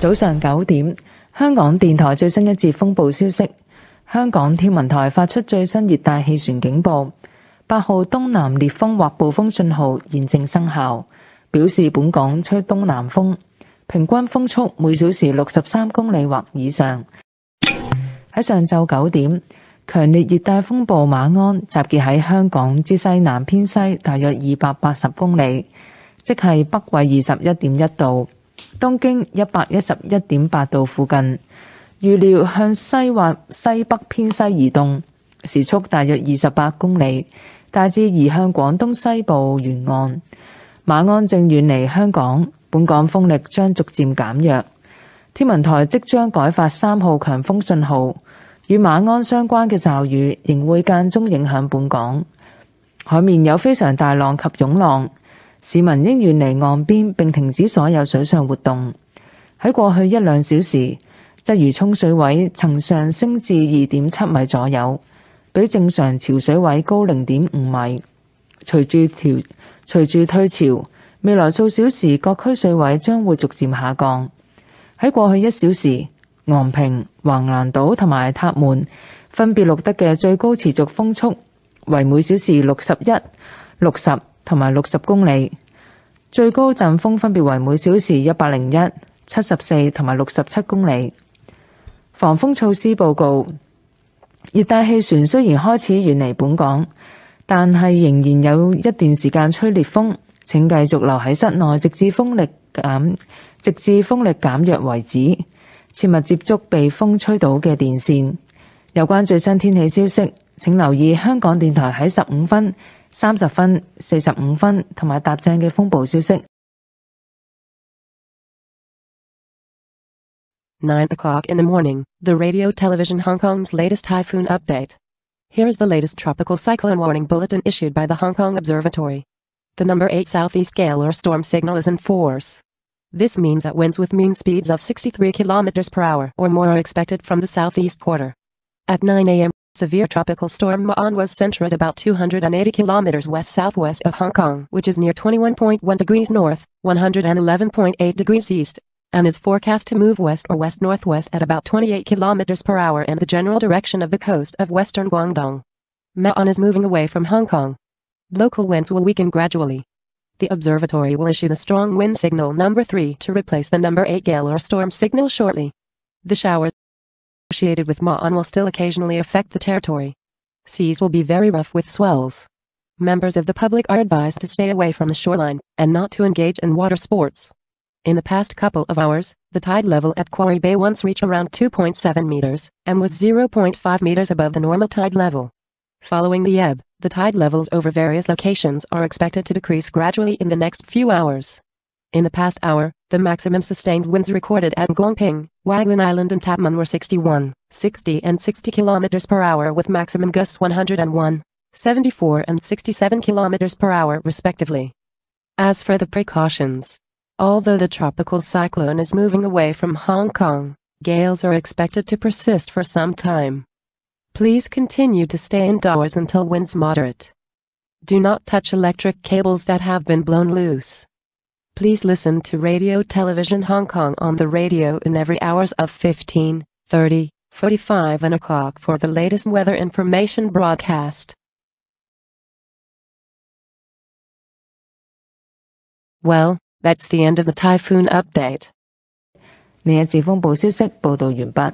早上9點，香港電台最新一節風暴消息。香港天文台發出最新熱帶氣旋警報，8號東南烈風或暴風信號現正生效，表示本港吹東南風，平均風速每小時63公里或以上。喺上晝9點，強烈熱帶風暴馬鞍集結喺香港之西南偏西大約280公里，即係北緯21.1度，東經111.8度附近。預料向西或西北偏西移動，時速大約28公里，大致移向廣東西部沿岸。馬鞍正遠離香港，本港風力將逐漸減弱。天文台即將改發3號強風信號，與馬鞍相關嘅驟雨仍會間中影響本港。海面有非常大浪及湧浪，市民應遠離岸邊並停止所有水上活動。喺過去1-2小時，鰂魚涌水位曾上升至2.7米左右，比正常潮水位高0.5米。隨住退潮，未來數小時各區水位將會逐漸下降。喺過去1小時，昂坪、橫瀾島同埋塔門分別錄得嘅最高持續風速為每小時61、60同埋60公里，最高陣風分別為每小時101、74同埋67公里。防風措施報告：熱帶氣旋雖然開始遠離本港，但係仍然有一段時間吹烈風，請繼續留喺室內，直至風力減弱為止。切勿接觸被風吹倒嘅電線。有關最新天氣消息，請留意香港電台喺15分、30分、45分同埋踏正嘅風暴消息。9 o'clock in the morning, the Radio Television Hong Kong's latest typhoon update. Here is the latest tropical cyclone warning bulletin issued by the Hong Kong Observatory. The number 8 southeast gale or storm signal is in force. This means that winds with mean speeds of 63 km per hour or more are expected from the southeast quarter. At 9 a.m., severe tropical storm Ma'an was centered at about 280 km west-southwest of Hong Kong, which is near 21.1 degrees north, 111.8 degrees east, and is forecast to move west or west-northwest at about 28 km per hour in the general direction of the coast of western Guangdong. Ma'an is moving away from Hong Kong. Local winds will weaken gradually. The observatory will issue the strong wind signal number 3 to replace the number 8 gale or storm signal shortly. The showers associated with Ma'an will still occasionally affect the territory. Seas will be very rough with swells. Members of the public are advised to stay away from the shoreline and not to engage in water sports. In the past couple of hours, the tide level at Quarry Bay once reached around 2.7 meters and was 0.5 meters above the normal tide level. Following the ebb, the tide levels over various locations are expected to decrease gradually in the next few hours. In the past hour, the maximum sustained winds recorded at Ngongping, Waglan Island and Tapman were 61, 60 and 60 km per hour with maximum gusts 101, 74 and 67 km per hour respectively. As for the precautions, although the tropical cyclone is moving away from Hong Kong, gales are expected to persist for some time. Please continue to stay indoors until winds moderate. Do not touch electric cables that have been blown loose. Please listen to Radio Television Hong Kong on the radio in every hours of 15, 30, 45 and o'clock for the latest weather information broadcast. Well, that's the end of the typhoon update. 呢一節風暴消息報導完畢。